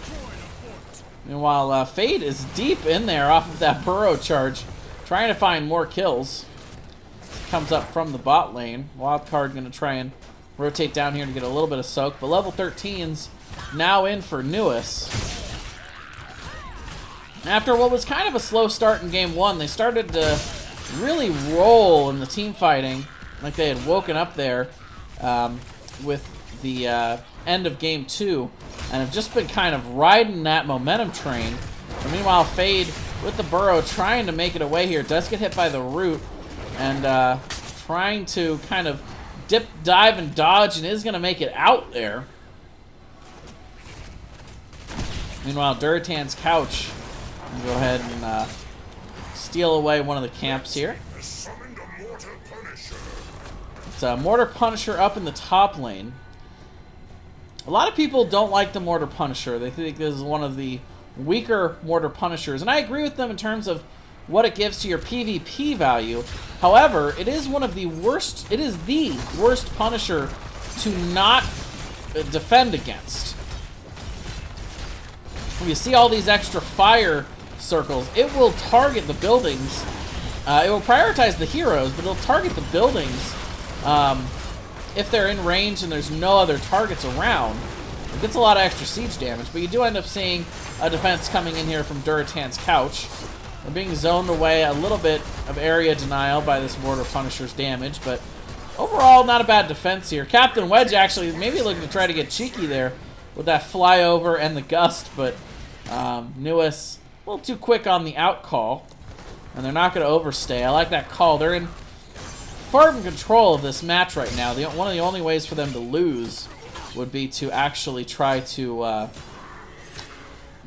Meanwhile, Fade is deep in there off of that burrow charge, trying to find more kills. Comes up from the bot lane. Wildcard going to try and rotate down here to get a little bit of soak, but level 13's now in for NUES. After what was kind of a slow start in game 1, they started to really roll in the team fighting, like they had woken up there with the end of game 2, and have just been kind of riding that momentum train. But meanwhile, Fade with the burrow trying to make it away here, does get hit by the root, and trying to kind of dip, dive, and dodge, and is going to make it out there. Meanwhile, Durotan's Couch can go ahead and steal away one of the camps here. It's a Mortar Punisher up in the top lane. A lot of people don't like the Mortar Punisher. They think this is one of the weaker Mortar Punishers, and I agree with them in terms of what it gives to your PvP value. However, it is one of the worst, it is the worst Punisher to not defend against. When you see all these extra fire circles, it will target the buildings. It will prioritize the heroes, but it'll target the buildings if they're in range and there's no other targets around. It gets a lot of extra siege damage, but you do end up seeing a defense coming in here from Durotan's Couch. They're being zoned away, a little bit of area denial by this Mortar Punisher's damage, but overall, not a bad defense here. Captain Wedge actually maybe looking to try to get cheeky there with that flyover and the gust, but NUES a little too quick on the out call, and they're not going to overstay. I like that call. They're in far in control of this match right now. One of the only ways for them to lose would be to actually try to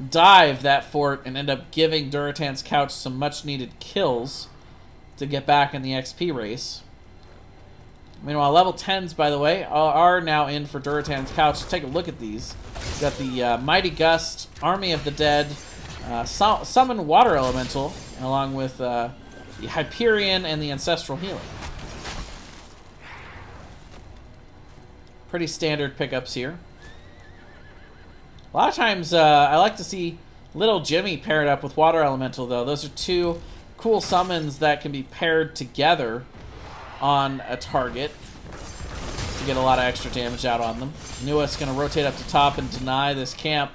dive that fort and end up giving Durotan's Couch some much-needed kills to get back in the XP race. Meanwhile, level 10s, by the way, are now in for Durotan's couch. Let's take a look at these. We've got the Mighty Gust, Army of the Dead, Summon Water Elemental, along with the Hyperion and the Ancestral Healing. Pretty standard pickups here. A lot of times, I like to see Little Jimmy paired up with Water Elemental, though. Those are two cool summons that can be paired together on a target to get a lot of extra damage out on them. NUES going to rotate up to top and deny this camp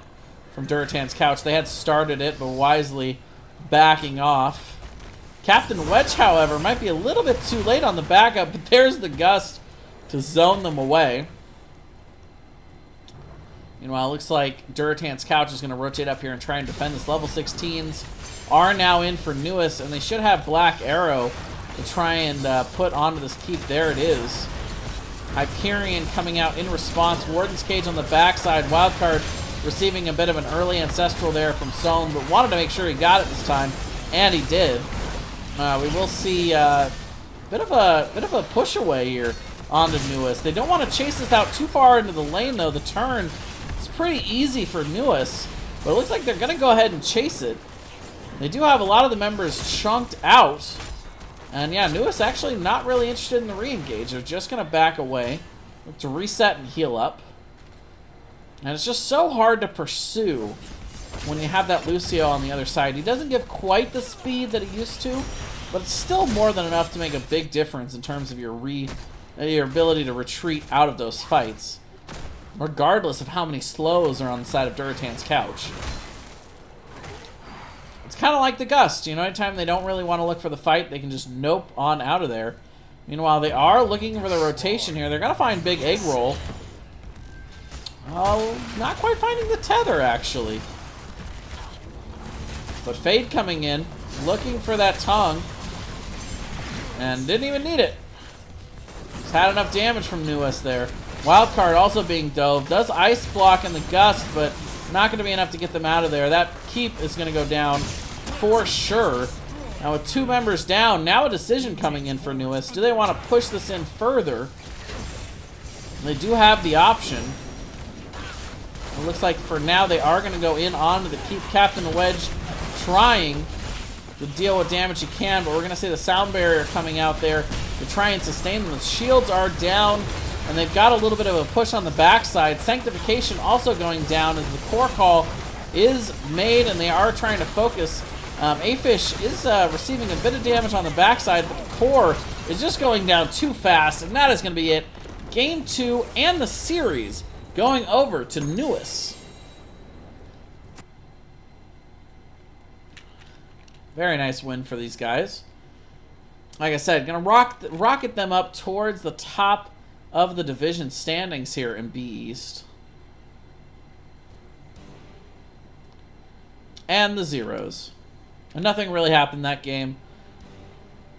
from Durotan's couch. They had started it, but wisely backing off. Captain Wedge, however, might be a little bit too late on the backup, but there's the Gust to zone them away. Meanwhile, it looks like Durotan's couch is going to rotate up here and try and defend this. Level 16s are now in for NUES, and they should have Black Arrow to try and put onto this keep. There it is. Hyperion coming out in response. Warden's Cage on the backside. Wildcard receiving a bit of an early Ancestral there from Zone, but wanted to make sure he got it this time, and he did. We will see a bit of a push away here onto NUES. They don't want to chase this out too far into the lane, though. The turn is pretty easy for NUES, but it looks like they're going to go ahead and chase it. They do have a lot of the members chunked out. And yeah, NUES actually not really interested in the re-engage. They're just going to back away. Look to reset and heal up. And it's just so hard to pursue when you have that Lucio on the other side. He doesn't give quite the speed that he used to, but it's still more than enough to make a big difference in terms of your ability to retreat out of those fights, regardless of how many slows are on the side of Durotan's couch. It's kind of like the Gust, you know, anytime they don't really want to look for the fight, they can just nope on out of there. Meanwhile, they are looking for the rotation here. They're going to find Big Egg Roll. Oh, not quite finding the tether, actually. But Fade coming in, looking for that tongue, and didn't even need it. He's had enough damage from NUES there. Wildcard also being dove. Does Ice Block in the Gust, but not going to be enough to get them out of there. That keep is going to go down for sure. Now with two members down, now a decision coming in for NUES. Do they want to push this in further? They do have the option. It looks like for now they are going to go in onto the keep. Captain Wedge trying to deal with damage he can, but we're going to see the sound barrier coming out there to try and sustain them. The shields are down, and they've got a little bit of a push on the backside. Sanctification also going down as the core call is made, and they are trying to focus. Afish is receiving a bit of damage on the backside, but the core is just going down too fast, and that is going to be it. Game 2 and the series going over to NUES. Very nice win for these guys. Like I said, going to rocket them up towards the top of the division standings here in B East. And the zeros. And nothing really happened that game.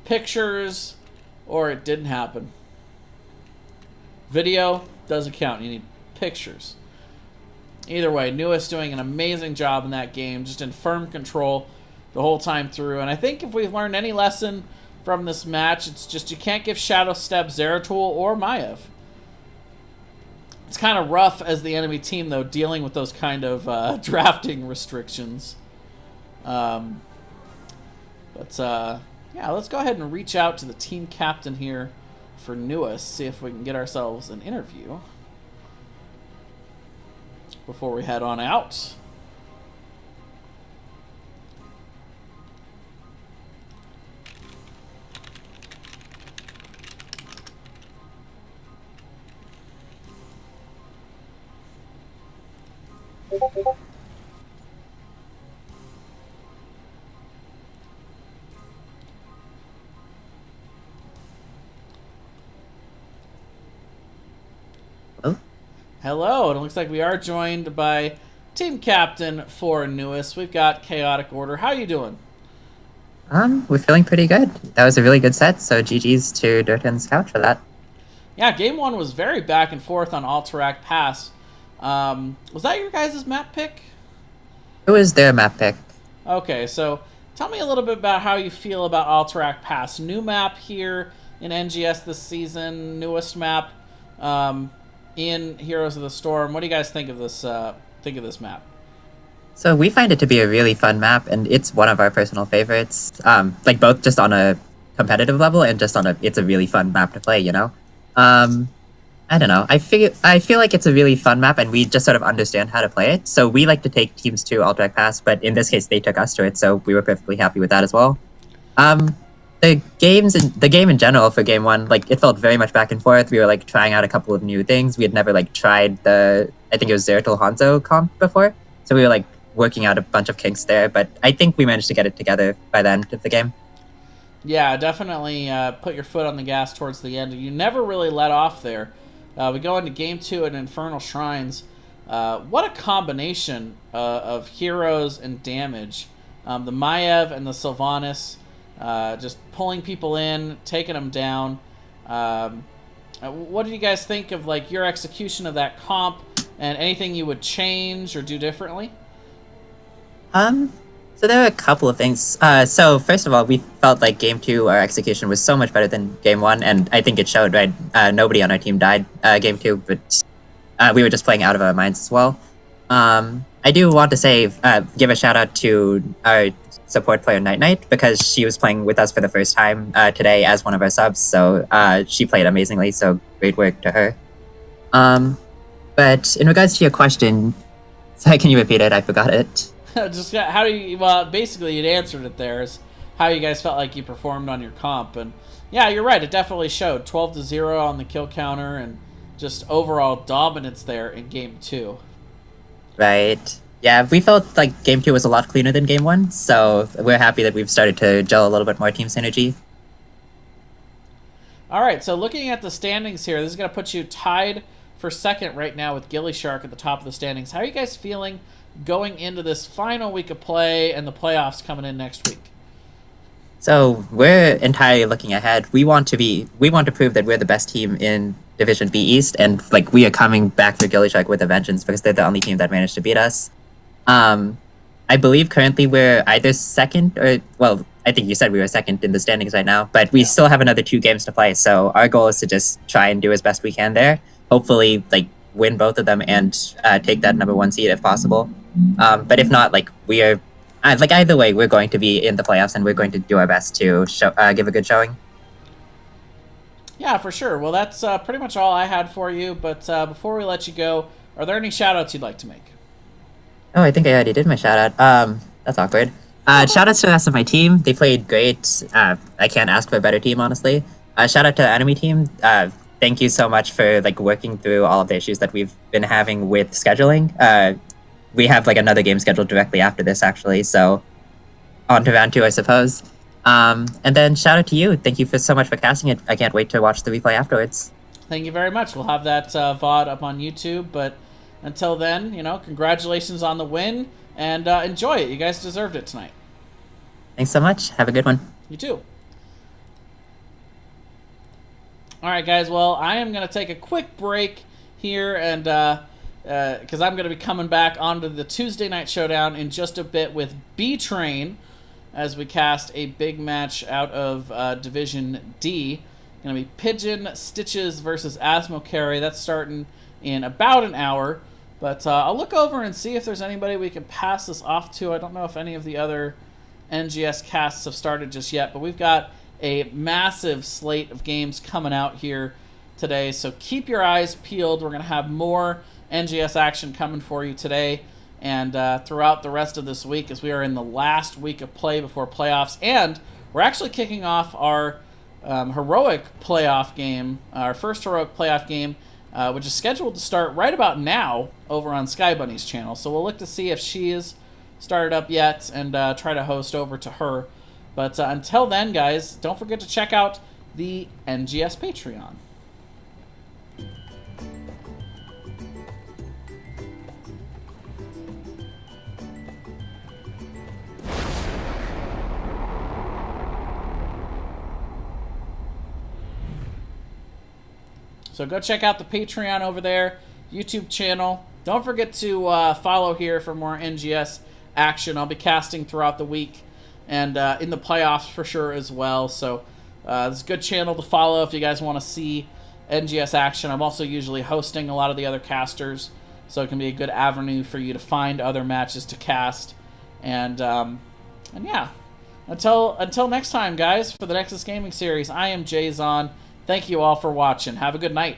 Pictures, or it didn't happen. Video doesn't count. You need pictures. Either way, NUES doing an amazing job in that game, just in firm control the whole time through. And I think if we've learned any lesson from this match, it's just you can't give Shadow Step Zeratul or Maiev. It's kind of rough as the enemy team, though, dealing with those kind of drafting restrictions. Yeah, let's go ahead and reach out to the team captain here for NUES, see if we can get ourselves an interview before we head on out. Hello, and it looks like we are joined by team captain for NUES. We've got Chaotic Order. How are you doing? We're feeling pretty good. That was a really good set, so GG's to Durotan's couch for that. Yeah, game one was very back and forth on Alterac Pass. Was that your guys' map pick? It was their map pick. Okay, so tell me a little bit about how you feel about Alterac Pass. New map here. in NGS this season, newest map in Heroes of the Storm. What do you guys think of this? Map? So we find it to be a really fun map, and it's one of our personal favorites. Like both just on a competitive level and just on it's a really fun map to play. I don't know. I feel like it's a really fun map, and we just sort of understand how to play it. So we like to take teams to Alterac Pass, but in this case, they took us to it, so we were perfectly happy with that as well. The game in general for game one, like it felt very much back and forth. We were like trying out a couple of new things. We had never like tried I think it was Zeratul Hanzo comp before, so we were like working out a bunch of kinks there. But I think we managed to get it together by the end of the game. Yeah, definitely put your foot on the gas towards the end. You never really let off there. We go into game 2 at Infernal Shrines. What a combination of heroes and damage. The Maiev and the Sylvanas just pulling people in, taking them down. What did you guys think of like your execution of that comp, and anything you would change or do differently? So there are a couple of things. So first of all, we felt like game 2, our execution was so much better than game 1, and I think it showed, right? Nobody on our team died game 2, but we were just playing out of our minds as well. I do want to say, give a shout out to our support player Night Night, because she was playing with us for the first time today as one of our subs, so she played amazingly, so great work to her. But in regards to your question, sorry, can you repeat it? I forgot it. Just how do you? Well, basically, you'd answered it there. Is how you guys felt like you performed on your comp, and yeah, you're right. It definitely showed. 12-0 on the kill counter, and just overall dominance there in game 2. Right. Yeah, we felt like game 2 was a lot cleaner than game 1, so we're happy that we've started to gel a little bit more team synergy. All right, so looking at the standings here, this is going to put you tied for second right now with Gilly Shark at the top of the standings. How are you guys feeling going into this final week of play and the playoffs coming in next week? So we're entirely looking ahead. We want to prove that we're the best team in Division B East, and like we are coming back for Gilly Shark with a vengeance, because they're the only team that managed to beat us. I believe currently we're either second or, well, I think you said we were second in the standings right now, but we still have another 2 games to play. So our goal is to just try and do as best we can there. Hopefully, like win both of them and take that number 1 seed if possible. But if not, like we are, like either way, we're going to be in the playoffs, and we're going to do our best to give a good showing. Yeah, for sure. Well, that's pretty much all I had for you. But before we let you go, are there any shout-outs you'd like to make? Oh, I think I already did my shout-out. That's awkward. Shout-outs to the rest of my team. They played great. I can't ask for a better team, honestly. Shout-out to the enemy team. Thank you so much for like working through all of the issues that we've been having with scheduling. We have like another game scheduled directly after this, actually. So on to round 2, I suppose. And then shout out to you. Thank you so much for casting it. I can't wait to watch the replay afterwards. Thank you very much. We'll have that VOD up on YouTube. But until then, congratulations on the win, and enjoy it. You guys deserved it tonight. Thanks so much. Have a good one. You too. All right, guys. Well, I am going to take a quick break here, and because I'm going to be coming back onto the Tuesday Night Showdown in just a bit with B-Train, as we cast a big match out of Division D. Going to be Pigeon Stitches versus Asmokari. That's starting in about an hour. But I'll look over and see if there's anybody we can pass this off to. I don't know if any of the other NGS casts have started just yet, but we've got a massive slate of games coming out here today. So keep your eyes peeled. We're going to have more NGS action coming for you today and throughout the rest of this week, as we are in the last week of play before playoffs. And we're actually kicking off our heroic playoff game, our first heroic playoff game, which is scheduled to start right about now over on Sky Bunny's channel. So we'll look to see if she is started up yet and try to host over to her. But until then, guys, don't forget to check out the NGS Patreon. So go check out the Patreon over there, YouTube channel. Don't forget to follow here for more NGS action. I'll be casting throughout the week and in the playoffs for sure as well. So It's a good channel to follow if you guys want to see NGS action. I'm also usually hosting a lot of the other casters, so it can be a good avenue for you to find other matches to cast. And yeah, until next time, guys, for the Nexus Gaming Series, I am Jay Zahn. Thank you all for watching. Have a good night.